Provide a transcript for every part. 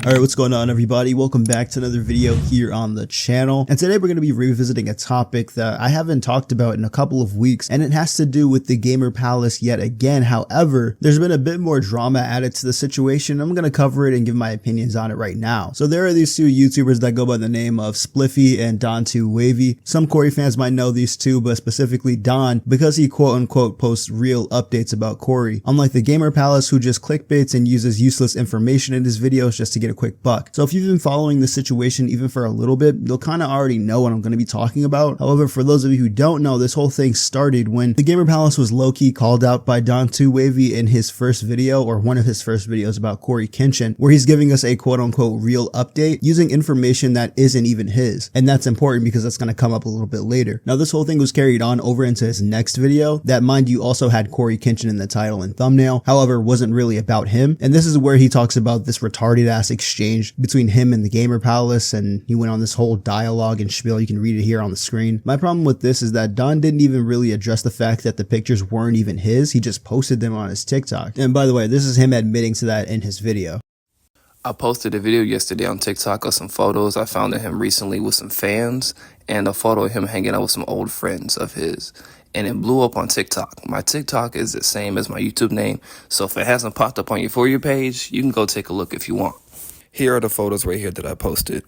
Alright, what's going on everybody? Welcome back to another video here on the channel. And today we're going to be revisiting a topic that I haven't talked about in a couple of weeks, and it has to do with the Gamer Palace yet again. However, there's been a bit more drama added to the situation. I'm going to cover it and give my opinions on it right now. So there are these two YouTubers that go by the name of Spliffy and Wavyy. Some Cory fans might know these two, but specifically Don, because he quote unquote posts real updates about Cory. Unlike the Gamer Palace, who just clickbaits and uses useless information in his videos just to get a quick buck. So if you've been following the situation even for a little bit, you'll kind of already know what I'm going to be talking about. However, for those of you who don't know, this whole thing started when the Gamer Palace was low-key called out by Wavyy in his first video, or one of his first videos about CoryxKenshin, where he's giving us a quote-unquote real update using information that isn't even his. And that's important because that's going to come up a little bit later. Now, this whole thing was carried on over into his next video that, mind you, also had CoryxKenshin in the title and thumbnail, however, wasn't really about him. And this is where he talks about this retarded-ass exchange between him and the Gamer Palace, and he went on this whole dialogue and spiel. You can read it here on the screen. My problem with this is that Don didn't even really address the fact that the pictures weren't even his. He just posted them on his TikTok. And by the way, this is him admitting to that in his video. I posted a video yesterday on TikTok of some photos I found of him recently with some fans, and a photo of him hanging out with some old friends of his. And it blew up on TikTok. My TikTok is the same as my YouTube name, so if it hasn't popped up on your For You page, you can go take a look if you want. Here are the photos right here that I posted.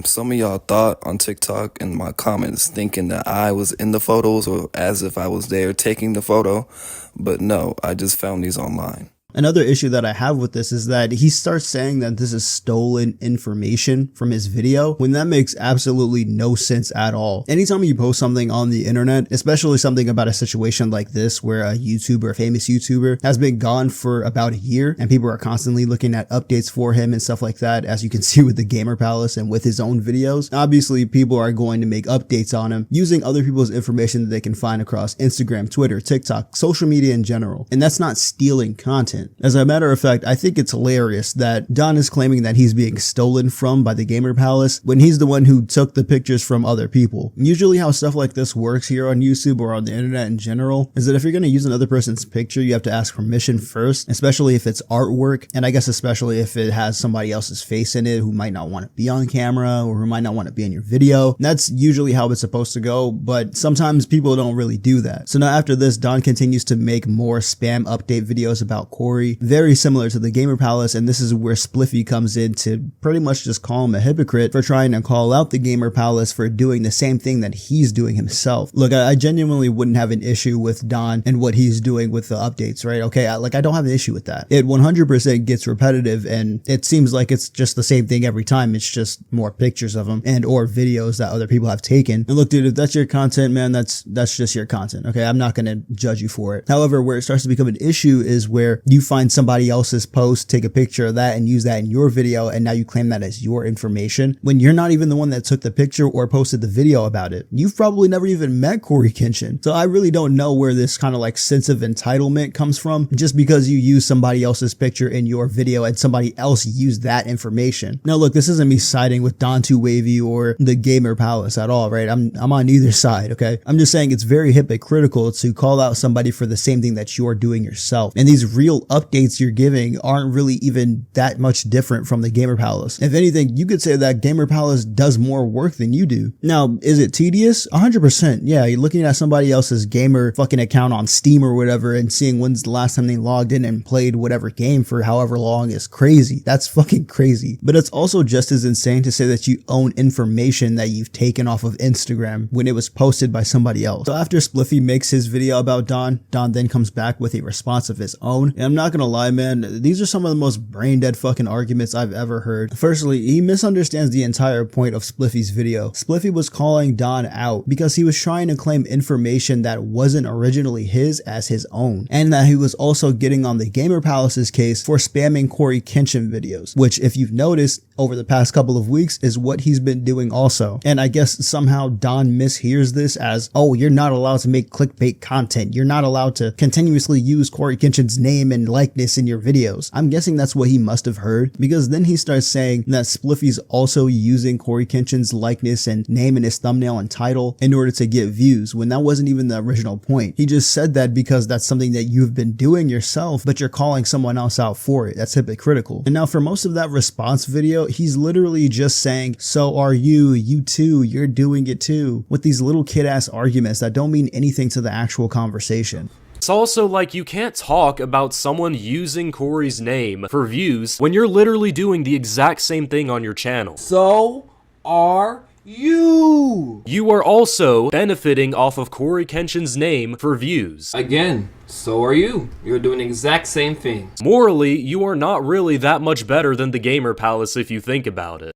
Some of y'all thought on TikTok in my comments thinking that I was in the photos or as if I was there taking the photo, but no, I just found these online. Another issue that I have with this is that he starts saying that this is stolen information from his video, when that makes absolutely no sense at all. Anytime you post something on the internet, especially something about a situation like this where a YouTuber, a famous YouTuber, has been gone for about a year and people are constantly looking at updates for him and stuff like that, as you can see with the Gamer Palace and with his own videos, obviously people are going to make updates on him using other people's information that they can find across Instagram, Twitter, TikTok, social media in general. And that's not stealing content. As a matter of fact, I think it's hilarious that Don is claiming that he's being stolen from by the Gamer Palace when he's the one who took the pictures from other people. Usually how stuff like this works here on YouTube or on the internet in general is that if you're going to use another person's picture, you have to ask permission first, especially if it's artwork, and I guess especially if it has somebody else's face in it who might not want to be on camera or who might not want to be in your video. That's usually how it's supposed to go, but sometimes people don't really do that. So now after this, Don continues to make more spam update videos about Cory, very similar to the Gamer Palace, and this is where Spliffy comes in to pretty much just call him a hypocrite for trying to call out the Gamer Palace for doing the same thing that he's doing himself. Look, I genuinely wouldn't have an issue with Don and what he's doing with the updates, right? Okay, I don't have an issue with that. It 100% gets repetitive, and it seems like it's just the same thing every time. It's just more pictures of him and or videos that other people have taken. And look, dude, if that's your content, man, that's just your content, okay? I'm not gonna judge you for it. However, where it starts to become an issue is where you find somebody else's post, take a picture of that and use that in your video, and now you claim that as your information when you're not even the one that took the picture or posted the video about it. You've probably never even met CoryxKenshin. So I really don't know where this kind of like sense of entitlement comes from just because you use somebody else's picture in your video and somebody else used that information. Now look, this isn't me siding with Wavyy or the Gamer Palace at all, right? I'm on either side, okay? I'm just saying it's very hypocritical to call out somebody for the same thing that you're doing yourself. And these real updates you're giving aren't really even that much different from the Gamer Palace. If anything, you could say that Gamer Palace does more work than you do. Now, is it tedious? 100%. Yeah, you're looking at somebody else's gamer fucking account on Steam or whatever and seeing when's the last time they logged in and played whatever game for however long is crazy. That's fucking crazy. But it's also just as insane to say that you own information that you've taken off of Instagram when it was posted by somebody else. So after Spliffy makes his video about Don then comes back with a response of his own. And I'm not gonna lie, man, these are some of the most brain dead fucking arguments I've ever heard. Firstly, he misunderstands the entire point of Spliffy's video. Spliffy was calling Don out because he was trying to claim information that wasn't originally his as his own, and that he was also getting on the Gamer Palace's case for spamming CoryxKenshin videos, which if you've noticed over the past couple of weeks is what he's been doing also. And I guess somehow Don mishears this as, oh, you're not allowed to make clickbait content. You're not allowed to continuously use CoryxKenshin's name and likeness in your videos. I'm guessing that's what he must have heard, because then he starts saying that Spliffy's also using CoryxKenshin's likeness and name in his thumbnail and title in order to get views, when that wasn't even the original point. He just said that because that's something that you've been doing yourself, but you're calling someone else out for it. That's hypocritical. And now for most of that response video, he's literally just saying, so are you too, you're doing it too, with these little kid ass arguments that don't mean anything to the actual conversation. It's also like you can't talk about someone using Cory's name for views when you're literally doing the exact same thing on your channel. So are you. You are also benefiting off of CoryxKenshin's name for views. Again, so are you. You're doing the exact same thing. Morally, you are not really that much better than the Gamer Palace if you think about it.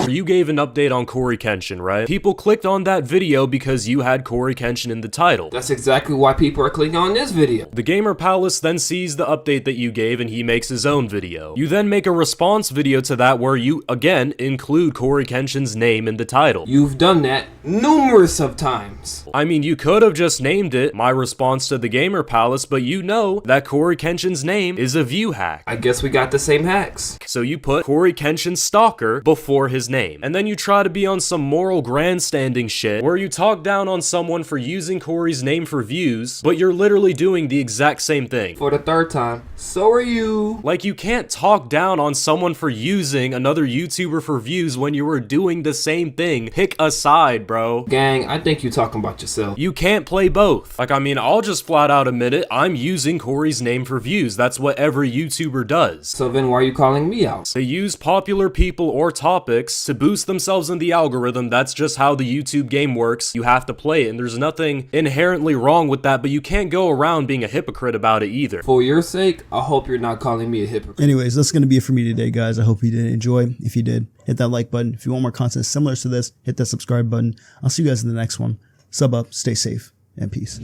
You gave an update on CoryxKenshin, right? People clicked on that video because you had CoryxKenshin in the title. That's exactly why people are clicking on this video. The Gamer Palace then sees the update that you gave and he makes his own video. You then make a response video to that where you, again, include CoryxKenshin's name in the title. You've done that numerous of times. I mean, you could have just named it my response to the Gamer Palace, but you know that CoryxKenshin's name is a view hack. I guess we got the same hacks. So you put CoryxKenshin Stalker before his name. And then you try to be on some moral grandstanding shit where you talk down on someone for using Cory's name for views, but you're literally doing the exact same thing. For the third time, so are you. Like, you can't talk down on someone for using another YouTuber for views when you were doing the same thing. Pick a side, bro. Gang, I think you talking about yourself. You can't play both. Like, I mean, I'll just flat out admit it. I'm using Cory's name for views. That's what every YouTuber does. So then why are you calling me out? They use popular people or topics to boost themselves in the algorithm. That's just how the YouTube game works. You have to play it, and there's nothing inherently wrong with that, but you can't go around being a hypocrite about it either. For your sake, I hope you're not calling me a hypocrite. Anyways, that's going to be it for me today, guys. I hope you did enjoy. If you did, hit that like button. If you want more content similar to this, hit that subscribe button. I'll see you guys in the next one. Sub up, stay safe, and peace.